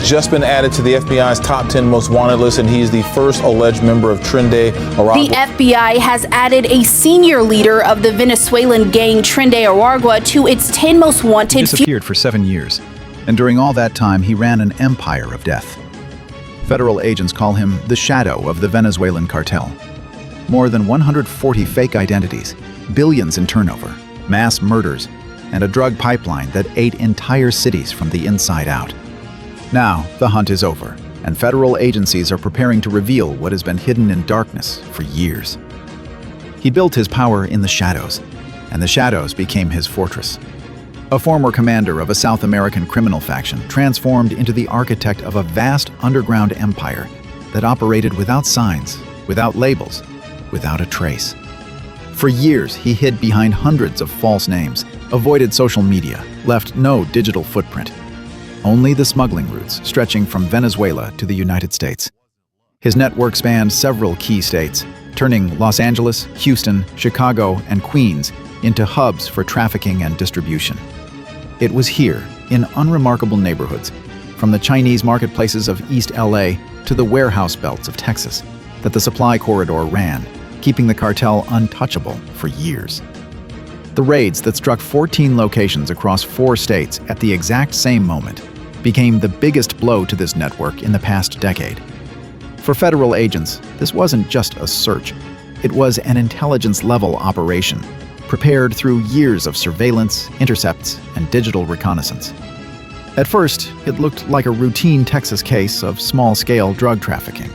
just been added to the FBI's top 10 most wanted list, and he's the first alleged member of Tren Aragua. The FBI has added a senior leader of the Venezuelan gang Tren Aragua to its 10 most wanted. He disappeared for 7 years, and during all that time, he ran an empire of death. Federal agents call him the shadow of the Venezuelan cartel. More than 140 fake identities, billions in turnover, mass murders, and a drug pipeline that ate entire cities from the inside out. Now, the hunt is over, and federal agencies are preparing to reveal what has been hidden in darkness for years. He built his power in the shadows, and the shadows became his fortress. A former commander of a South American criminal faction transformed into the architect of a vast underground empire that operated without signs, without labels, without a trace. For years, he hid behind hundreds of false names, avoided social media, left no digital footprint. Only the smuggling routes stretching from Venezuela to the United States. His network spanned several key states, turning Los Angeles, Houston, Chicago, and Queens into hubs for trafficking and distribution. It was here, in unremarkable neighborhoods, from the Chinese marketplaces of East LA to the warehouse belts of Texas, that the supply corridor ran, keeping the cartel untouchable for years. The raids that struck 14 locations across 4 states at the exact same moment became the biggest blow to this network in the past decade. For federal agents, this wasn't just a search. It was an intelligence-level operation, prepared through years of surveillance, intercepts, and digital reconnaissance. At first, it looked like a routine Texas case of small-scale drug trafficking.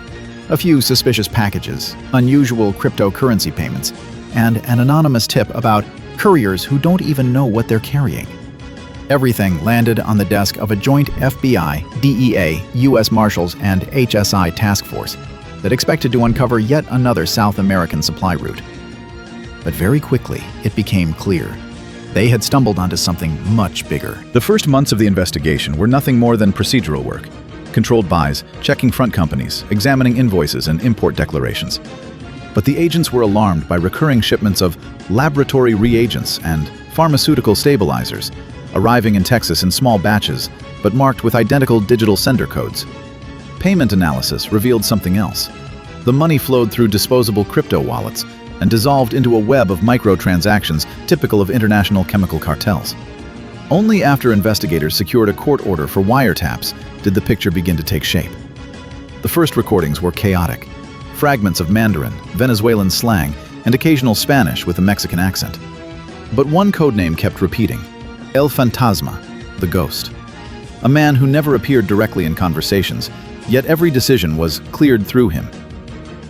A few suspicious packages, unusual cryptocurrency payments, and an anonymous tip about couriers who don't even know what they're carrying. Everything landed on the desk of a joint FBI, DEA, U.S. Marshals, and HSI task force that expected to uncover yet another South American supply route. But very quickly, it became clear. They had stumbled onto something much bigger. The first months of the investigation were nothing more than procedural work. Controlled buys, checking front companies, examining invoices and import declarations. But the agents were alarmed by recurring shipments of laboratory reagents and pharmaceutical stabilizers, arriving in Texas in small batches, but marked with identical digital sender codes. Payment analysis revealed something else. The money flowed through disposable crypto wallets and dissolved into a web of microtransactions typical of international chemical cartels. Only after investigators secured a court order for wiretaps did the picture begin to take shape. The first recordings were chaotic. Fragments of Mandarin, Venezuelan slang, and occasional Spanish with a Mexican accent. But one codename kept repeating: El Fantasma, the ghost. A man who never appeared directly in conversations, yet every decision was cleared through him.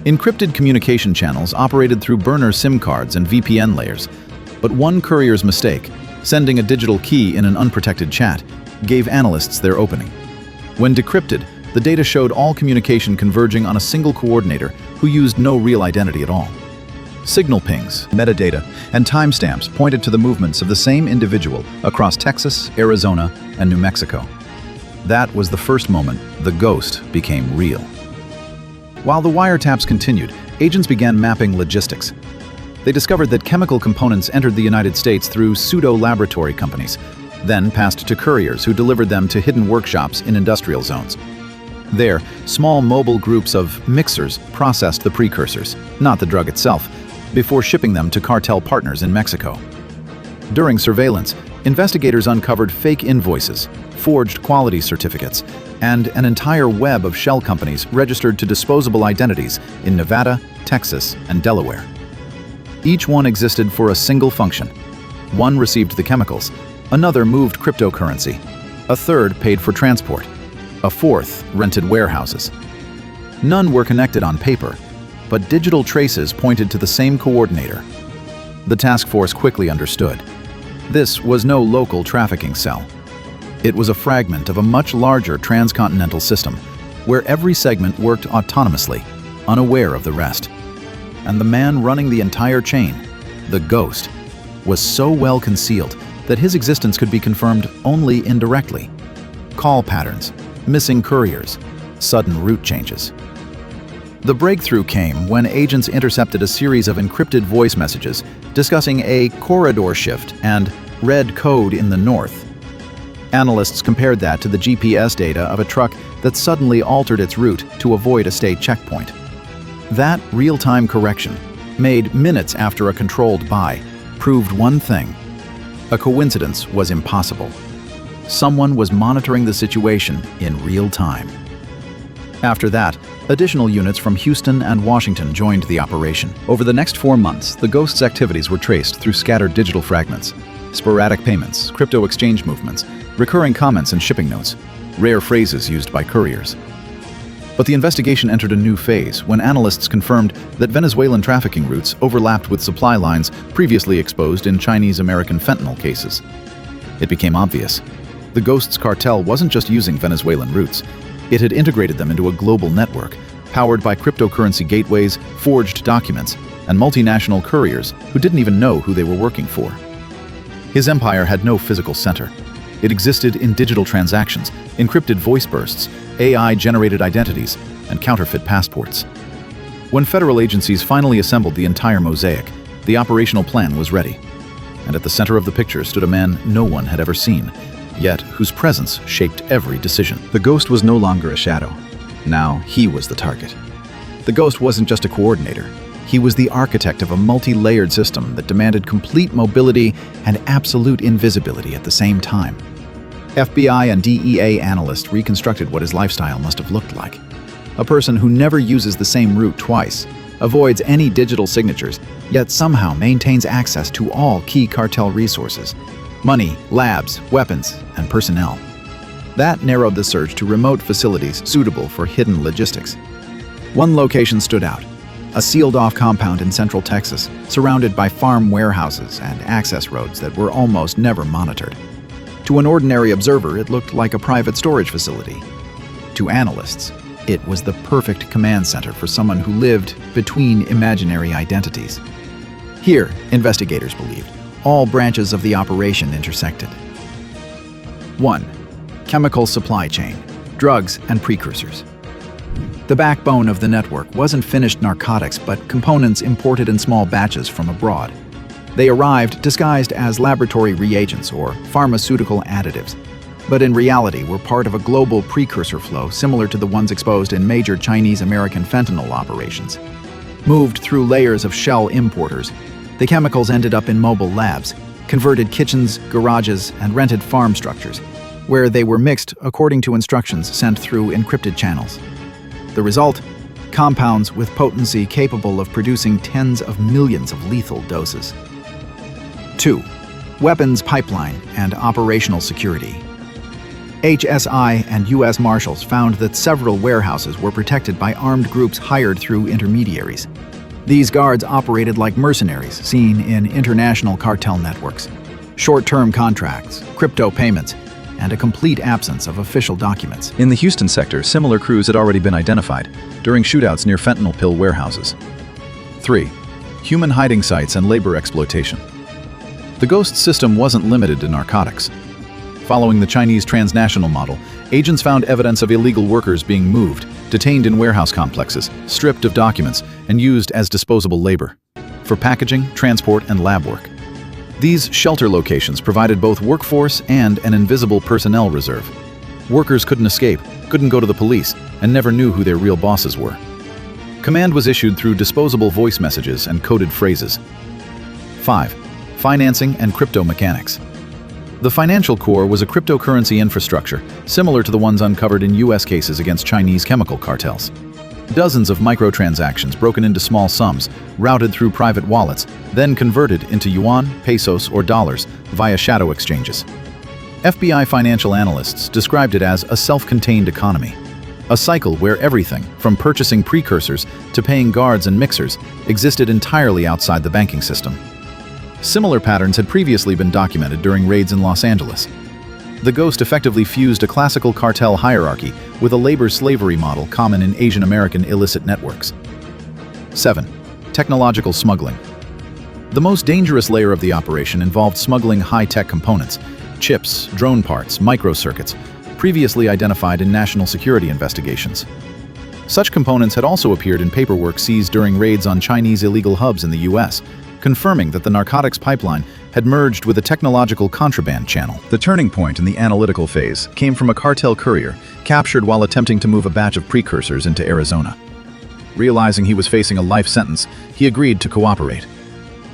Encrypted communication channels operated through burner SIM cards and VPN layers, but one courier's mistake, sending a digital key in an unprotected chat, gave analysts their opening. When decrypted, the data showed all communication converging on a single coordinator who used no real identity at all. Signal pings, metadata, and timestamps pointed to the movements of the same individual across Texas, Arizona, and New Mexico. That was the first moment the ghost became real. While the wiretaps continued, agents began mapping logistics. They discovered that chemical components entered the United States through pseudo-laboratory companies, then passed to couriers who delivered them to hidden workshops in industrial zones. There, small mobile groups of mixers processed the precursors, not the drug itself, before shipping them to cartel partners in Mexico. During surveillance, investigators uncovered fake invoices, forged quality certificates, and an entire web of shell companies registered to disposable identities in Nevada, Texas, and Delaware. Each one existed for a single function. One received the chemicals, another moved cryptocurrency, a third paid for transport, a fourth rented warehouses. None were connected on paper, but digital traces pointed to the same coordinator. The task force quickly understood. This was no local trafficking cell. It was a fragment of a much larger transcontinental system, where every segment worked autonomously, unaware of the rest. And the man running the entire chain, the ghost, was so well concealed that his existence could be confirmed only indirectly. Call patterns, missing couriers, sudden route changes. The breakthrough came when agents intercepted a series of encrypted voice messages discussing a corridor shift and red code in the north. Analysts compared that to the GPS data of a truck that suddenly altered its route to avoid a state checkpoint. That real-time correction, made minutes after a controlled buy, proved one thing: a coincidence was impossible. Someone was monitoring the situation in real time. After that, additional units from Houston and Washington joined the operation. Over the next 4 months, the Ghost's activities were traced through scattered digital fragments, sporadic payments, crypto exchange movements, recurring comments and shipping notes, rare phrases used by couriers. But the investigation entered a new phase when analysts confirmed that Venezuelan trafficking routes overlapped with supply lines previously exposed in Chinese-American fentanyl cases. It became obvious. The Ghost's cartel wasn't just using Venezuelan routes. It had integrated them into a global network, powered by cryptocurrency gateways, forged documents, and multinational couriers who didn't even know who they were working for. His empire had no physical center. It existed in digital transactions, encrypted voice bursts, AI-generated identities, and counterfeit passports. When federal agencies finally assembled the entire mosaic, the operational plan was ready. And at the center of the picture stood a man no one had ever seen, yet whose presence shaped every decision. The Ghost was no longer a shadow. Now he was the target. The Ghost wasn't just a coordinator. He was the architect of a multi-layered system that demanded complete mobility and absolute invisibility at the same time. FBI and DEA analysts reconstructed what his lifestyle must have looked like. A person who never uses the same route twice, avoids any digital signatures, yet somehow maintains access to all key cartel resources: money, labs, weapons, and personnel. That narrowed the search to remote facilities suitable for hidden logistics. One location stood out: a sealed-off compound in central Texas, surrounded by farm warehouses and access roads that were almost never monitored. To an ordinary observer, it looked like a private storage facility. To analysts, it was the perfect command center for someone who lived between imaginary identities. Here, investigators believed, all branches of the operation intersected. 1. Chemical supply chain, drugs and precursors. The backbone of the network wasn't finished narcotics, but components imported in small batches from abroad. They arrived disguised as laboratory reagents or pharmaceutical additives, but in reality were part of a global precursor flow similar to the ones exposed in major Chinese-American fentanyl operations. Moved through layers of shell importers, the chemicals ended up in mobile labs, converted kitchens, garages, and rented farm structures, where they were mixed according to instructions sent through encrypted channels. The result? Compounds with potency capable of producing tens of millions of lethal doses. 2. Weapons pipeline and operational security. HSI and U.S. Marshals found that several warehouses were protected by armed groups hired through intermediaries. These guards operated like mercenaries seen in international cartel networks. Short-term contracts, crypto payments, and a complete absence of official documents. In the Houston sector, similar crews had already been identified during shootouts near fentanyl pill warehouses. 3. Human hiding sites and labor exploitation. The Ghost system wasn't limited to narcotics. Following the Chinese transnational model, agents found evidence of illegal workers being moved, detained in warehouse complexes, stripped of documents, and used as disposable labor for packaging, transport, and lab work. These shelter locations provided both workforce and an invisible personnel reserve. Workers couldn't escape, couldn't go to the police, and never knew who their real bosses were. Command was issued through disposable voice messages and coded phrases. 5. Financing and crypto mechanics. The financial core was a cryptocurrency infrastructure, similar to the ones uncovered in U.S. cases against Chinese chemical cartels. Dozens of microtransactions broken into small sums, routed through private wallets, then converted into yuan, pesos, or dollars via shadow exchanges. FBI financial analysts described it as a self-contained economy, a cycle where everything, from purchasing precursors to paying guards and mixers, existed entirely outside the banking system. Similar patterns had previously been documented during raids in Los Angeles. The Ghost effectively fused a classical cartel hierarchy with a labor-slavery model common in Asian American illicit networks. 7. Technological smuggling. The most dangerous layer of the operation involved smuggling high-tech components, chips, drone parts, microcircuits, previously identified in national security investigations. Such components had also appeared in paperwork seized during raids on Chinese illegal hubs in the U.S., confirming that the narcotics pipeline had merged with a technological contraband channel. The turning point in the analytical phase came from a cartel courier captured while attempting to move a batch of precursors into Arizona. Realizing he was facing a life sentence, he agreed to cooperate.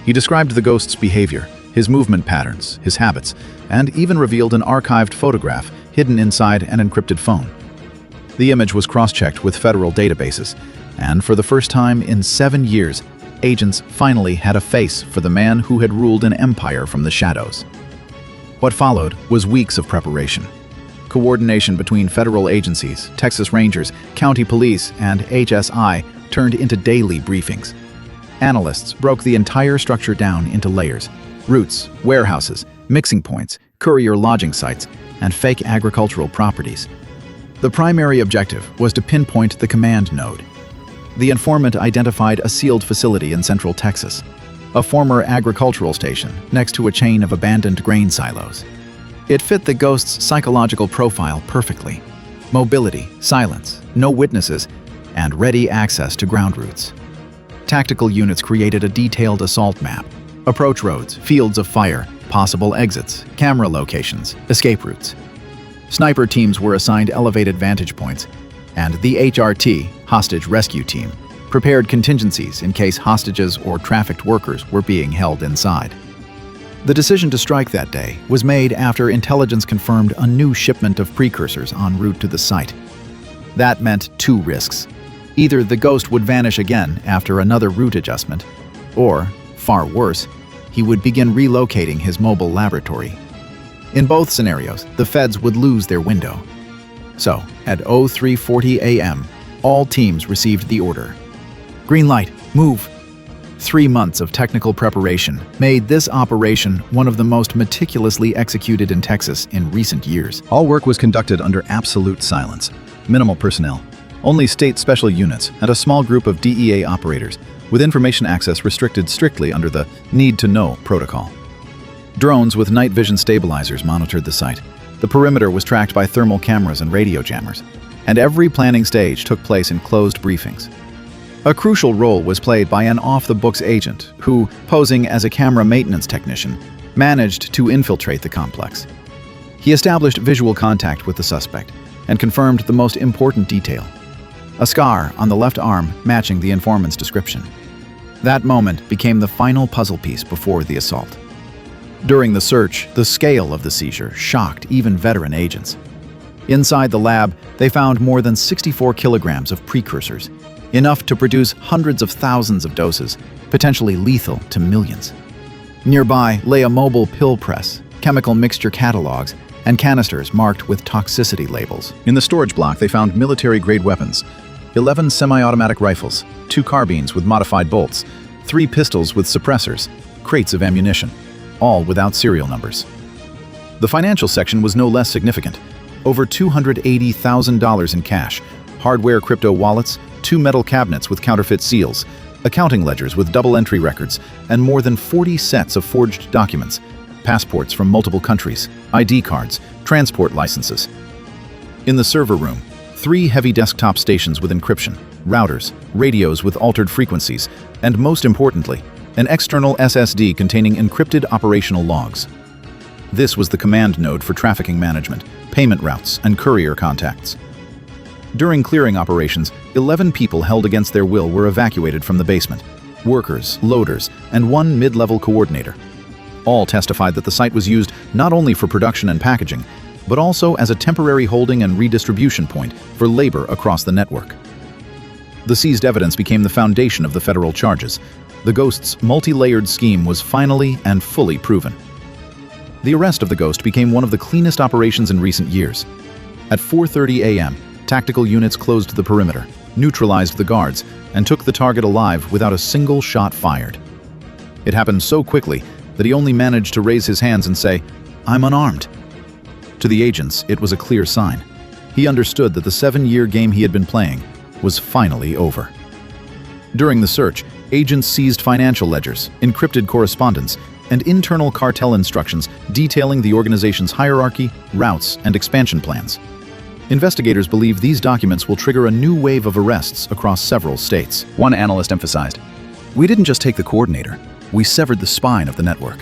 He described the ghost's behavior, his movement patterns, his habits, and even revealed an archived photograph hidden inside an encrypted phone. The image was cross-checked with federal databases, and for the first time in 7 years, agents finally had a face for the man who had ruled an empire from the shadows. What followed was weeks of preparation. Coordination between federal agencies, Texas Rangers, county police, and HSI turned into daily briefings. Analysts broke the entire structure down into layers: routes, warehouses, mixing points, courier lodging sites, and fake agricultural properties. The primary objective was to pinpoint the command node. The informant identified a sealed facility in central Texas, a former agricultural station next to a chain of abandoned grain silos. It fit the ghost's psychological profile perfectly: mobility, silence, no witnesses, and ready access to ground routes. Tactical units created a detailed assault map: approach roads, fields of fire, possible exits, camera locations, escape routes. Sniper teams were assigned elevated vantage points, and the HRT, Hostage Rescue Team, prepared contingencies in case hostages or trafficked workers were being held inside. The decision to strike that day was made after intelligence confirmed a new shipment of precursors en route to the site. That meant 2 risks. Either the ghost would vanish again after another route adjustment, or, far worse, he would begin relocating his mobile laboratory. In both scenarios, the feds would lose their window. So, at 03:40 a.m., all teams received the order: green light, move. 3 months of technical preparation made this operation one of the most meticulously executed in Texas in recent years. All work was conducted under absolute silence. Minimal personnel, only state special units, and a small group of DEA operators, with information access restricted strictly under the need-to-know protocol. Drones with night vision stabilizers monitored the site. The perimeter was tracked by thermal cameras and radio jammers, and every planning stage took place in closed briefings. A crucial role was played by an off-the-books agent who, posing as a camera maintenance technician, managed to infiltrate the complex. He established visual contact with the suspect and confirmed the most important detail: a scar on the left arm matching the informant's description. That moment became the final puzzle piece before the assault. During the search, the scale of the seizure shocked even veteran agents. Inside the lab, they found more than 64 kilograms of precursors, enough to produce hundreds of thousands of doses, potentially lethal to millions. Nearby lay a mobile pill press, chemical mixture catalogs, and canisters marked with toxicity labels. In the storage block, they found military-grade weapons: 11 semi-automatic rifles, 2 carbines with modified bolts, 3 pistols with suppressors, crates of ammunition, all without serial numbers. The financial section was no less significant: over $280,000 in cash, hardware crypto wallets, 2 metal cabinets with counterfeit seals, accounting ledgers with double entry records, and more than 40 sets of forged documents, passports from multiple countries, ID cards, transport licenses. In the server room, 3 heavy desktop stations with encryption, routers, radios with altered frequencies, and most importantly, an external SSD containing encrypted operational logs. This was the command node for trafficking management, payment routes, and courier contacts. During clearing operations, 11 people held against their will were evacuated from the basement: workers, loaders, and 1 mid-level coordinator. All testified that the site was used not only for production and packaging, but also as a temporary holding and redistribution point for labor across the network. The seized evidence became the foundation of the federal charges. The Ghost's multi-layered scheme was finally and fully proven. The arrest of the Ghost became one of the cleanest operations in recent years. At 4:30 a.m., tactical units closed the perimeter, neutralized the guards, and took the target alive without a single shot fired. It happened so quickly that he only managed to raise his hands and say, "I'm unarmed." To the agents, it was a clear sign. He understood that the 7-year game he had been playing was finally over. During the search, agents seized financial ledgers, encrypted correspondence, and internal cartel instructions detailing the organization's hierarchy, routes, and expansion plans. Investigators believe these documents will trigger a new wave of arrests across several states. One analyst emphasized, "We didn't just take the coordinator, we severed the spine of the network."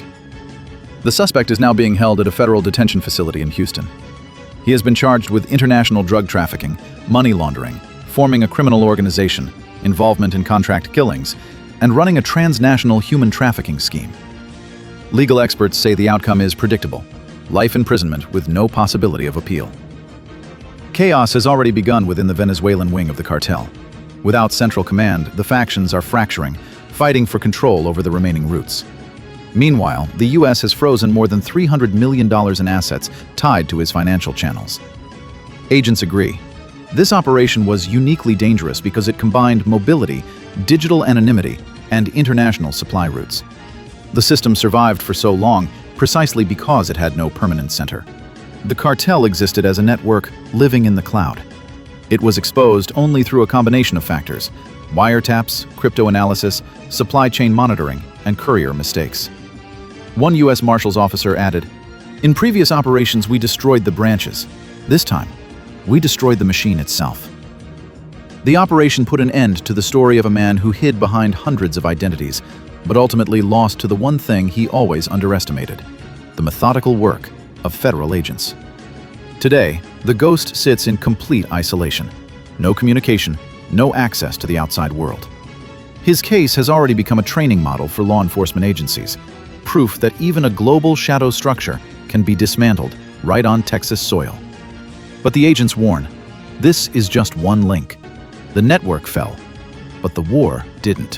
The suspect is now being held at a federal detention facility in Houston. He has been charged with international drug trafficking, money laundering, forming a criminal organization, involvement in contract killings, and running a transnational human trafficking scheme. Legal experts say the outcome is predictable: life imprisonment with no possibility of appeal. Chaos has already begun within the Venezuelan wing of the cartel. Without central command, the factions are fracturing, fighting for control over the remaining routes. Meanwhile, the U.S. has frozen more than $300 million in assets tied to his financial channels. Agents agree. This operation was uniquely dangerous because it combined mobility, digital anonymity, and international supply routes. The system survived for so long precisely because it had no permanent center. The cartel existed as a network living in the cloud. It was exposed only through a combination of factors: wiretaps, crypto analysis, supply chain monitoring, and courier mistakes. One U.S. Marshals officer added, "In previous operations, we destroyed the branches. This time, we destroyed the machine itself." The operation put an end to the story of a man who hid behind hundreds of identities, but ultimately lost to the one thing he always underestimated: the methodical work of federal agents. Today, the ghost sits in complete isolation. No communication, no access to the outside world. His case has already become a training model for law enforcement agencies, proof that even a global shadow structure can be dismantled right on Texas soil. But the agents warn, this is just one link. The network fell, but the war didn't.